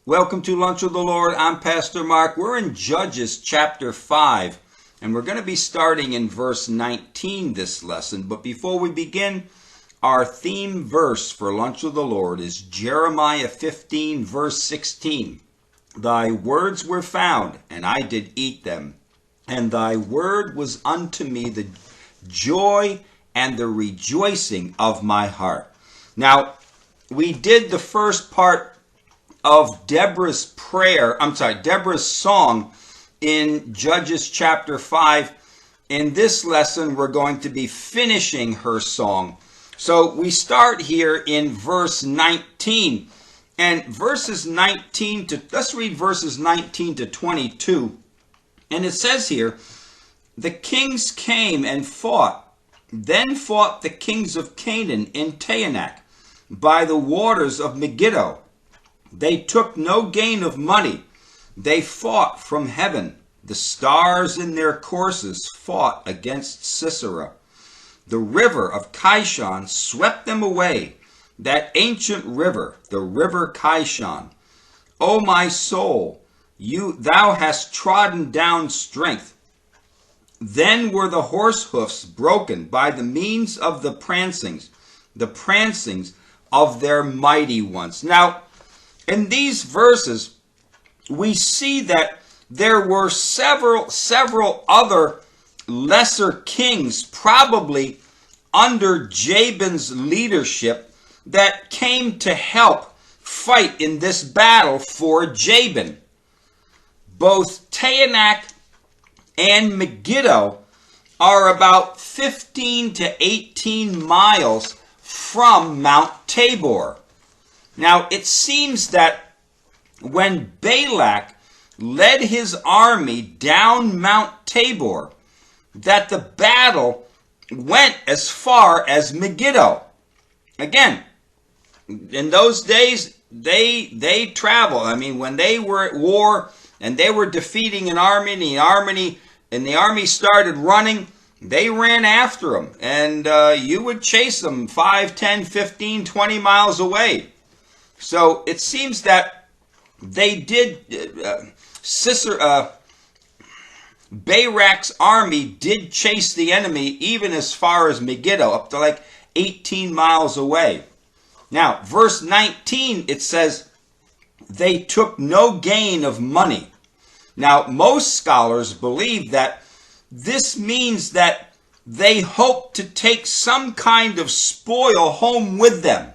Welcome to Lunch with the Lord. I'm Pastor Mark. We're in Judges chapter 5, and we're going to be starting in verse 19 this lesson. But before we begin, our theme verse for Lunch with the Lord is Jeremiah 15, verse 16. Thy words were found, and I did eat them, and thy word was unto me the joy and the rejoicing of my heart. Now, we did the first part of Deborah's song in Judges chapter 5. In this lesson, we're going to be finishing her song. So we start here in verse 19. And let's read verses 19 to 22. And it says here, the kings came and fought. Then fought the kings of Canaan in Taanach by the waters of Megiddo. They took no gain of money. They fought from heaven. The stars in their courses fought against Sisera. The river of Kishon swept them away, that ancient river, the river Kishon. O my soul, thou hast trodden down strength. Then were the horse hoofs broken by the means of the prancings of their mighty ones. Now, in these verses, we see that there were several other lesser kings, probably under Jabin's leadership, that came to help fight in this battle for Jabin. Both Taanach and Megiddo are about 15 to 18 miles from Mount Tabor. Now, it seems that when Balak led his army down Mount Tabor, that the battle went as far as Megiddo. Again, in those days, they traveled. I mean, when they were at war and they were defeating an army, and the army started running, they ran after them. And you would chase them 5, 10, 15, 20 miles away. So it seems that they did, Barak's army did chase the enemy even as far as Megiddo, up to like 18 miles away. Now, verse 19, it says, they took no gain of money. Now, most scholars believe that this means that they hoped to take some kind of spoil home with them.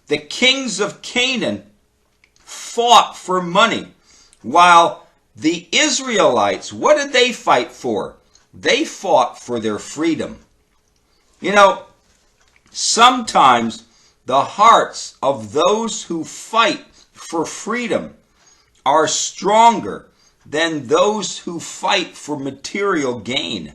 The kings of Canaan fought for money, while the Israelites, what did they fight for? They fought for their freedom. You know, sometimes the hearts of those who fight for freedom are stronger than those who fight for material gain.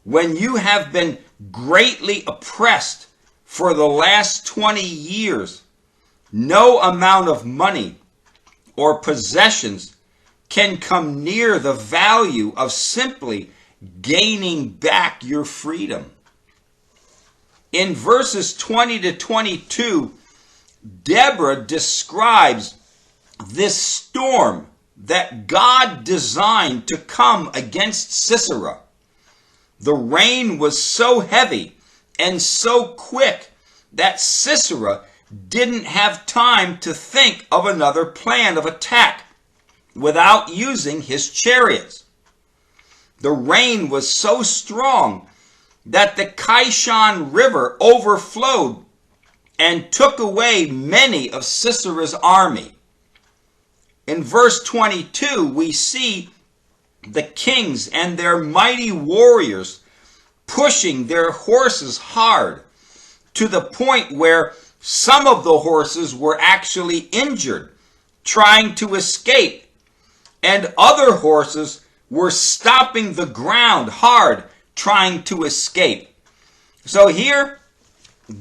When you have been greatly oppressed for the last 20 years, no amount of money or possessions can come near the value of simply gaining back your freedom. In verses 20 to 22, Deborah describes this storm that God designed to come against Sisera. The rain was so heavy and so quick that Sisera didn't have time to think of another plan of attack without using his chariots. The rain was so strong that the Kishon River overflowed and took away many of Sisera's army. In verse 22, we see the kings and their mighty warriors pushing their horses hard to the point where some of the horses were actually injured trying to escape, and other horses were stomping the ground hard trying to escape. So here,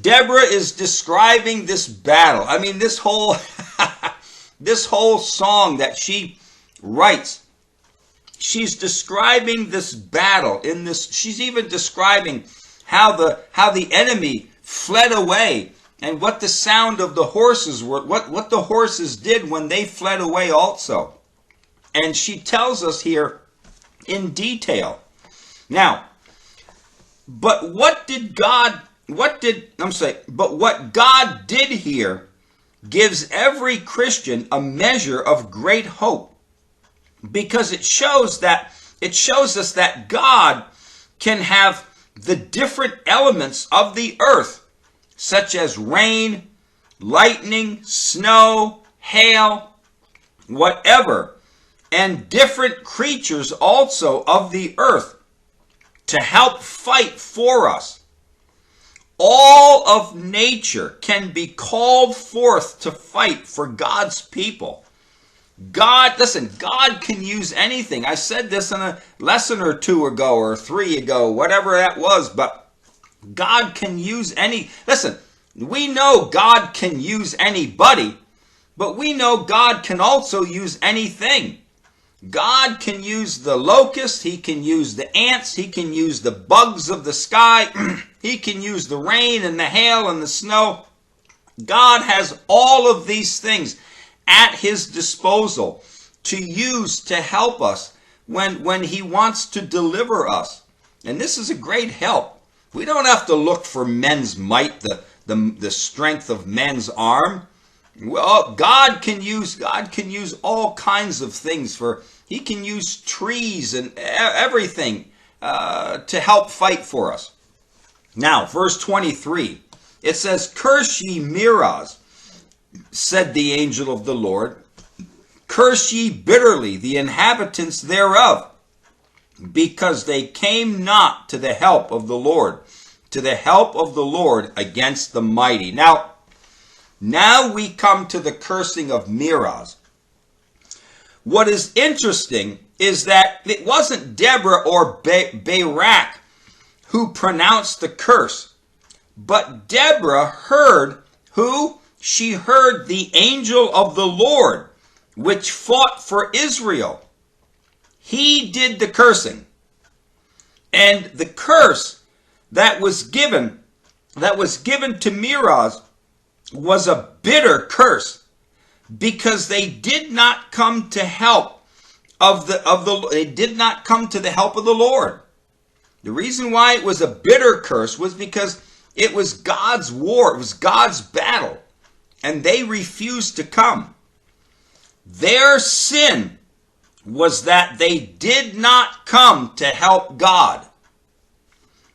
Deborah is describing this battle. I mean, this whole song that she writes, she's describing this battle she's even describing how the enemy fled away and what the sound of the horses were, what the horses did when they fled away also. And she tells us here in detail. Now, but what God did here gives every Christian a measure of great hope, because it shows us that God can have the different elements of the earth, such as rain, lightning, snow, hail, whatever, and different creatures also of the earth to help fight for us. All of nature can be called forth to fight for God's people. God can use anything. I said this in a lesson or two ago or three ago, whatever that was, but God can use we know God can use anybody, but we know God can also use anything. God can use the locust, he can use the ants, he can use the bugs of the sky, he can use the rain and the hail and the snow. God has all of these things at his disposal to use to help us when he wants to deliver us. And this is a great help. We don't have to look for men's might, the strength of men's arm. Well, God can use all kinds of things. He can use trees and everything to help fight for us. Now, verse 23, it says, "Curse ye Meroz, said the angel of the Lord. Curse ye bitterly the inhabitants thereof, because they came not to the help of the Lord, against the mighty." Now we come to the cursing of Meroz. What is interesting is that it wasn't Deborah or Barak who pronounced the curse, but Deborah heard who? She heard the angel of the Lord, which fought for Israel. He did the cursing. And the curse that was given to Meroz was a bitter curse, because they did not come to help they did not come to the help of the Lord. The reason why it was a bitter curse was because it was God's war, it was God's battle, and they refused to come. Their sin was that they did not come to help God.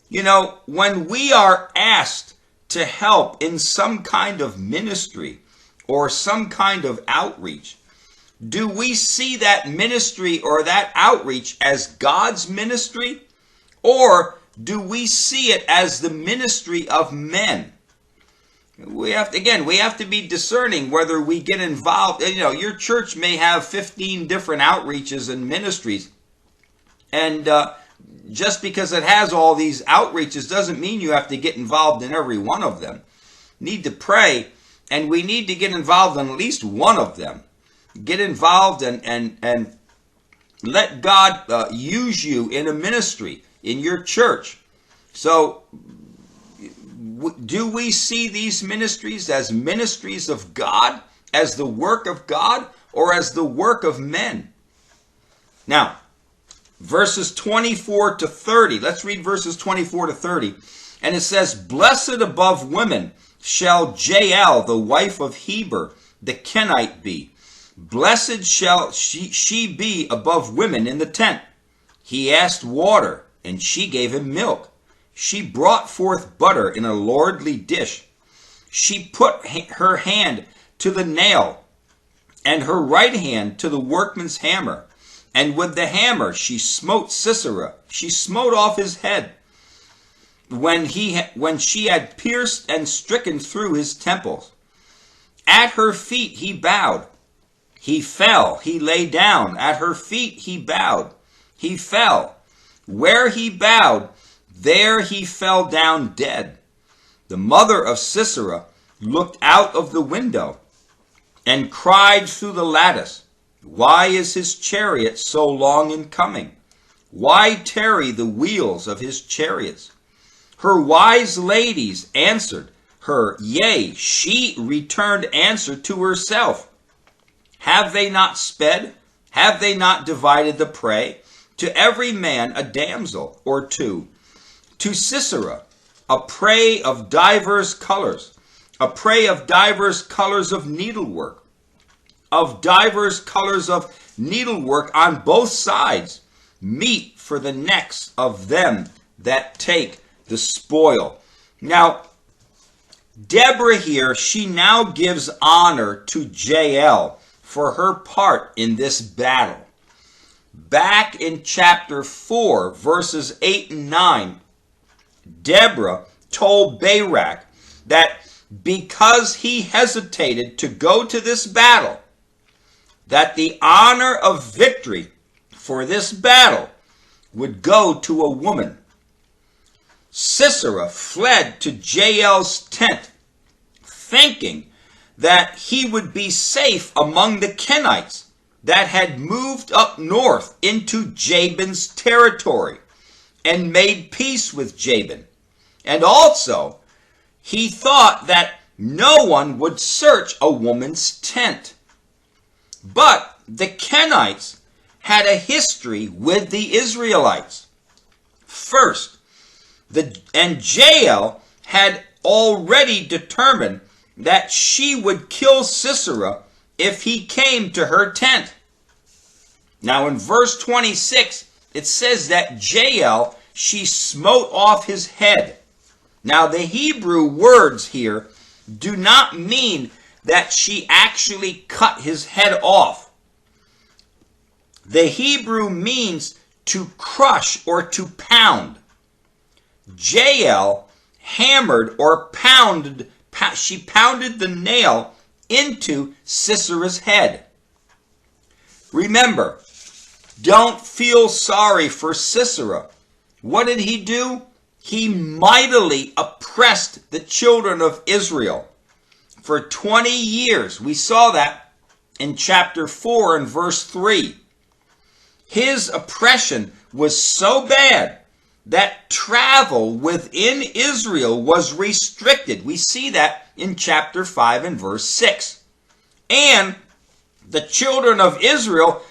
You know, when we are asked to help in some kind of ministry or some kind of outreach, do we see that ministry or that outreach as God's ministry, or do we see it as the ministry of men? We have to be discerning whether we get involved. You know, your church may have 15 different outreaches and ministries, and just because it has all these outreaches doesn't mean you have to get involved in every one of them. Need to pray, and we need to get involved in at least one of them. Get involved and let God use you in a ministry in your church. So, do we see these ministries as ministries of God, as the work of God, or as the work of men? Now, verses 24 to 30. Let's read verses 24 to 30. And it says, "Blessed above women shall Jael, the wife of Heber, the Kenite, be. Blessed shall she be above women in the tent. He asked water, and she gave him milk. She brought forth butter in a lordly dish. She put her hand to the nail, and her right hand to the workman's hammer. And with the hammer she smote Sisera. She smote off his head, when she had pierced and stricken through his temples. At her feet he bowed. He fell. He lay down. At her feet he bowed. He fell. Where he bowed, there he fell down dead. The mother of Sisera looked out of the window and cried through the lattice, Why is his chariot so long in coming? Why tarry the wheels of his chariots? Her wise ladies answered, her, yea, she returned answer to herself. Have they not sped? Have they not divided the prey? To every man a damsel or two. To Sisera, a prey of divers colors, a prey of divers colors of needlework, of divers colors of needlework on both sides, meat for the necks of them that take the spoil. Now, Deborah here, she now gives honor to Jael for her part in this battle. Back in chapter 4, verses 8 and 9, Deborah told Barak that because he hesitated to go to this battle, that the honor of victory for this battle would go to a woman. Sisera fled to Jael's tent, thinking that he would be safe among the Kenites that had moved up north into Jabin's territory and made peace with Jabin. And also, he thought that no one would search a woman's tent. But the Kenites had a history with the Israelites. First, and Jael had already determined that she would kill Sisera if he came to her tent. Now in verse 26, it says that Jael, she smote off his head. Now the Hebrew words here do not mean that she actually cut his head off. The Hebrew means to crush or to pound. Jael hammered or pounded, she pounded the nail into Sisera's head. Remember, don't feel sorry for Sisera. What did he do? He mightily oppressed the children of Israel for 20 years. We saw that in chapter 4 and verse 3. His oppression was so bad that travel within Israel was restricted. We see that in chapter 5 and verse 6. And the children of Israel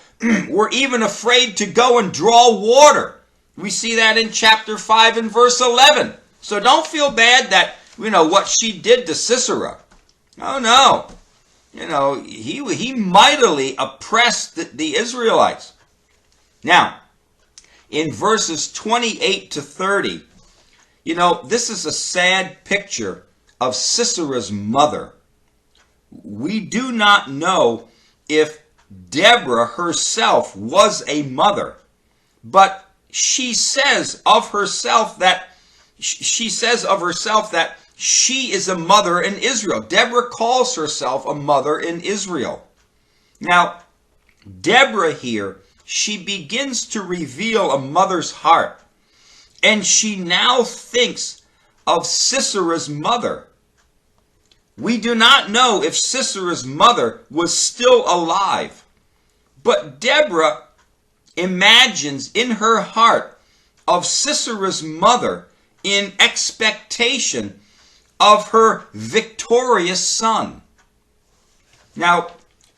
were even afraid to go and draw water. We see that in chapter 5 and verse 11. So don't feel bad that, what she did to Sisera. Oh no. He mightily oppressed the Israelites. Now, in verses 28 to 30, this is a sad picture of Sisera's mother. We do not know if Deborah herself was a mother, but she says of herself that she is a mother in Israel. Deborah calls herself a mother in Israel. Now, Deborah here, she begins to reveal a mother's heart, and she now thinks of Sisera's mother. We do not know if Sisera's mother was still alive, but Deborah imagines in her heart of Sisera's mother in expectation of her victorious son. Now,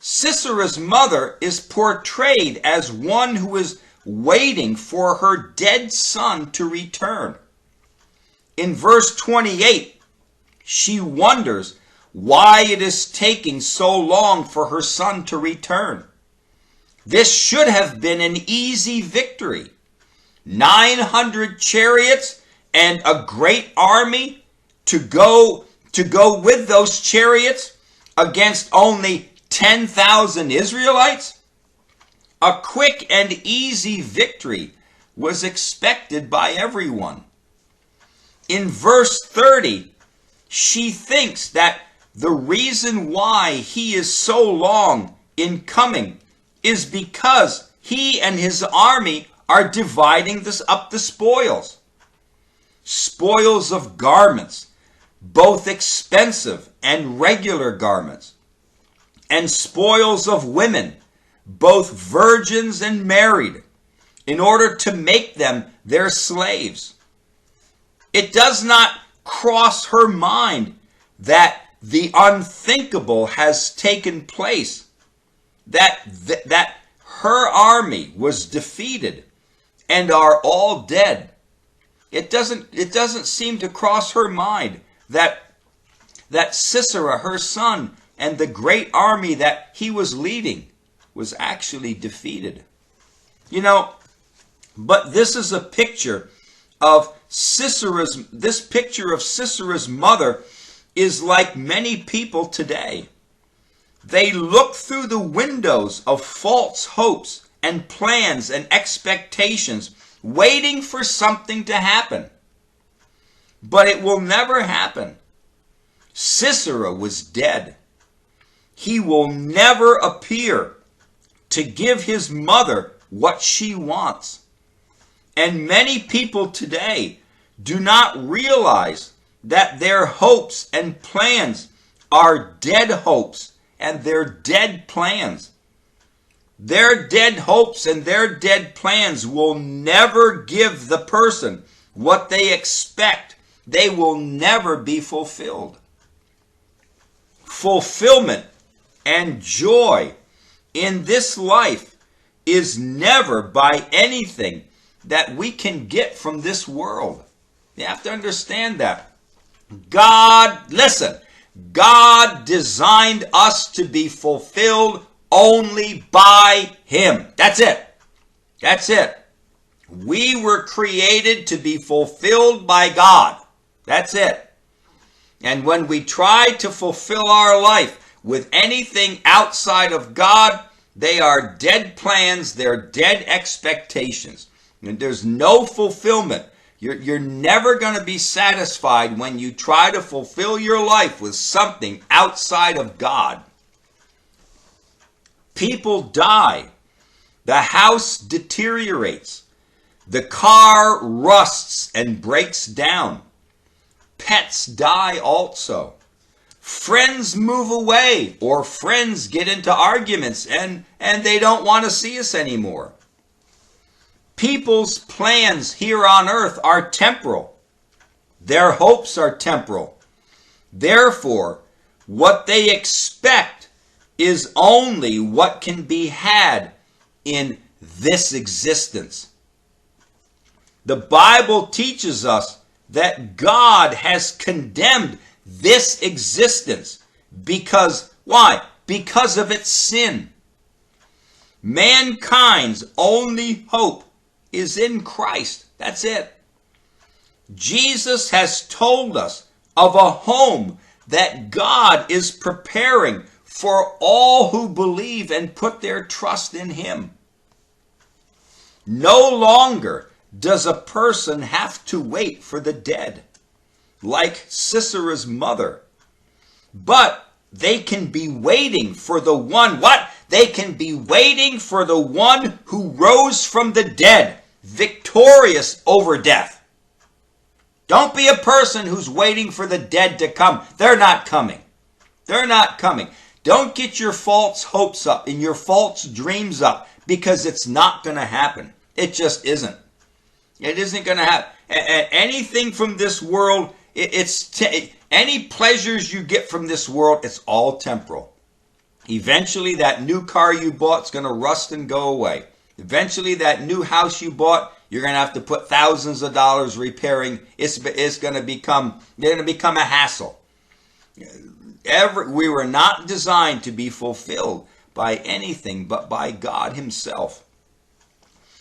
Sisera's mother is portrayed as one who is waiting for her dead son to return. In verse 28, she wonders why it is taking so long for her son to return. This should have been an easy victory. 900 chariots and a great army to go with those chariots against only 10,000 Israelites? A quick and easy victory was expected by everyone. In verse 30, she thinks that the reason why he is so long in coming is because he and his army are dividing up the spoils. Spoils of garments, both expensive and regular garments, and spoils of women, both virgins and married, in order to make them their slaves. It does not cross her mind that the unthinkable has taken place, that her army was defeated and are all dead. It doesn't seem to cross her mind that Sisera, her son, and the great army that he was leading was actually defeated. But this is a picture of this picture of Sisera's mother is like many people today. They look through the windows of false hopes and plans and expectations, waiting for something to happen. But it will never happen. Sisera was dead. He will never appear to give his mother what she wants. And many people today do not realize that their hopes and plans are dead hopes and they're dead plans. Their dead hopes and their dead plans will never give the person what they expect. They will never be fulfilled. Fulfillment and joy in this life is never by anything that we can get from this world. You have to understand that. God designed us to be fulfilled only by Him. That's it. That's it. We were created to be fulfilled by God. That's it. And when we try to fulfill our life with anything outside of God, they are dead plans, they're dead expectations. And there's no fulfillment. You're never going to be satisfied when you try to fulfill your life with something outside of God. People die. The house deteriorates. The car rusts and breaks down. Pets die also. Friends move away, or friends get into arguments and they don't want to see us anymore. People's plans here on earth are temporal. Their hopes are temporal. Therefore, what they expect is only what can be had in this existence. The Bible teaches us that God has condemned this existence because, why? Because of its sin. Mankind's only hope is in Christ. That's it. Jesus has told us of a home that God is preparing for all who believe and put their trust in Him. No longer does a person have to wait for the dead, like Sisera's mother. But they can be waiting for the one, what? They can be waiting for the one who rose from the dead, victorious over death. Don't be a person who's waiting for the dead to come. They're not coming. They're not coming. Don't get your false hopes up and your false dreams up, because it's not going to happen. It just isn't. It isn't going to happen. Anything from this world, any pleasures you get from this world, it's all temporal. Eventually, that new car you bought is going to rust and go away. Eventually, that new house you bought, you're going to have to put thousands of dollars repairing. It's going to become a hassle. We were not designed to be fulfilled by anything but by God Himself.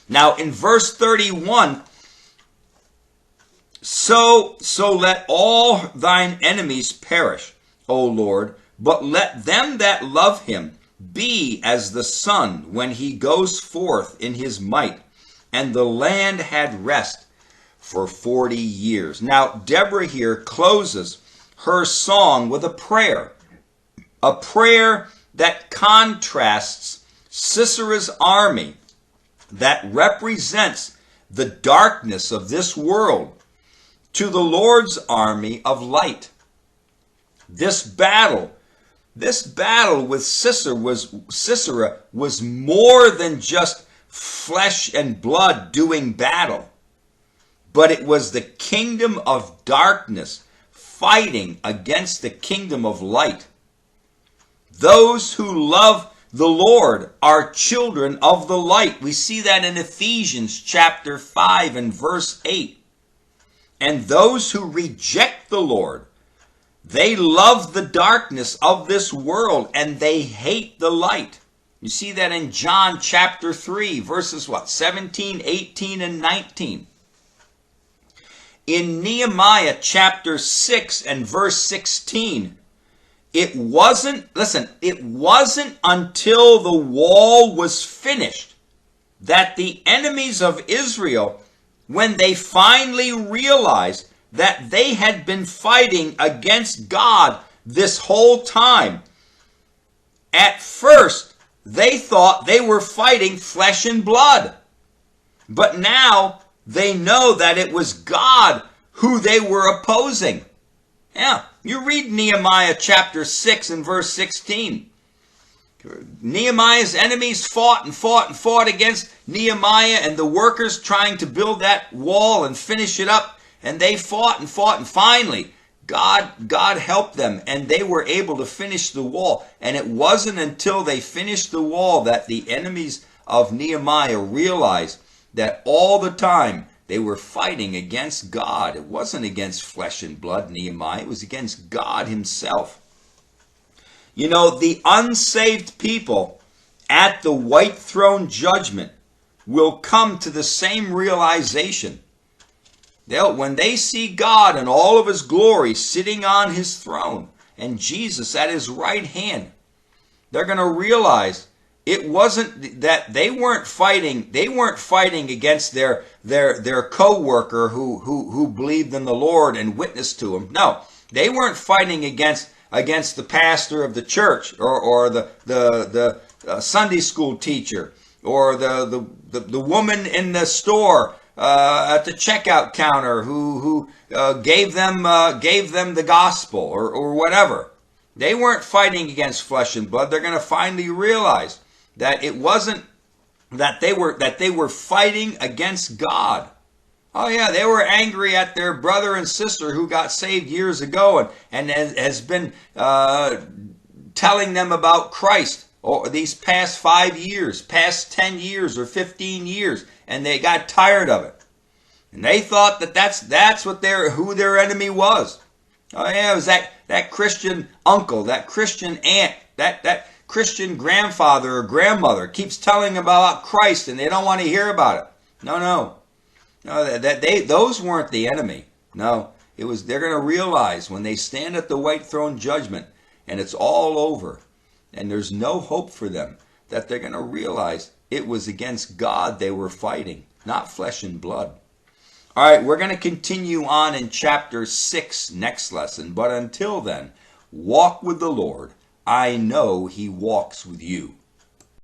Now, in verse 31, so let all thine enemies perish, O Lord, but let them that love Him be as the sun when he goes forth in his might. And the land had rest for 40 years. Now, Deborah here closes her song with a prayer that contrasts Sisera's army, that represents the darkness of this world, to the Lord's army of light. This battle with Sisera was more than just flesh and blood doing battle, but it was the kingdom of darkness fighting against the kingdom of light. Those who love the Lord are children of the light. We see that in Ephesians chapter 5 and verse 8. And those who reject the Lord, they love the darkness of this world and they hate the light. You see that in John chapter 3, verses 17, 18, and 19. In Nehemiah chapter 6 and verse 16, it wasn't until the wall was finished that the enemies of Israel, when they finally realized that they had been fighting against God this whole time, at first they thought they were fighting flesh and blood. But now they know that it was God who they were opposing. Yeah, you read Nehemiah chapter 6 and verse 16. Nehemiah's enemies fought and fought and fought against Nehemiah and the workers trying to build that wall and finish it up. And they fought and fought, and finally God helped them and they were able to finish the wall. And it wasn't until they finished the wall that the enemies of Nehemiah realized that all the time they were fighting against God. It wasn't against flesh and blood, Nehemiah. It was against God himself. You know, the unsaved people at the white throne judgment will come to the same realization. When they see God in all of his glory sitting on his throne and Jesus at his right hand, they're going to realize it wasn't that they weren't fighting against their co-worker who believed in the Lord and witnessed to him. No, they weren't fighting against the pastor of the church or the Sunday school teacher or the woman in the store at the checkout counter who gave them the gospel or whatever. They weren't fighting against flesh and blood. They're going to finally realize that it wasn't that they were fighting against God. Oh yeah, they were angry at their brother and sister who got saved years ago and has been telling them about Christ these past 5 years, past 10 years or 15 years, and they got tired of it. And they thought that's what who their enemy was. Oh yeah, it was that Christian uncle, that Christian aunt, that Christian grandfather or grandmother keeps telling about Christ and they don't want to hear about it. No, those weren't the enemy. No, they're going to realize when they stand at the white throne judgment and it's all over and there's no hope for them, that they're going to realize it was against God they were fighting, not flesh and blood. All right, we're going to continue on in chapter 6 next lesson, but until then, walk with the Lord. I know he walks with you.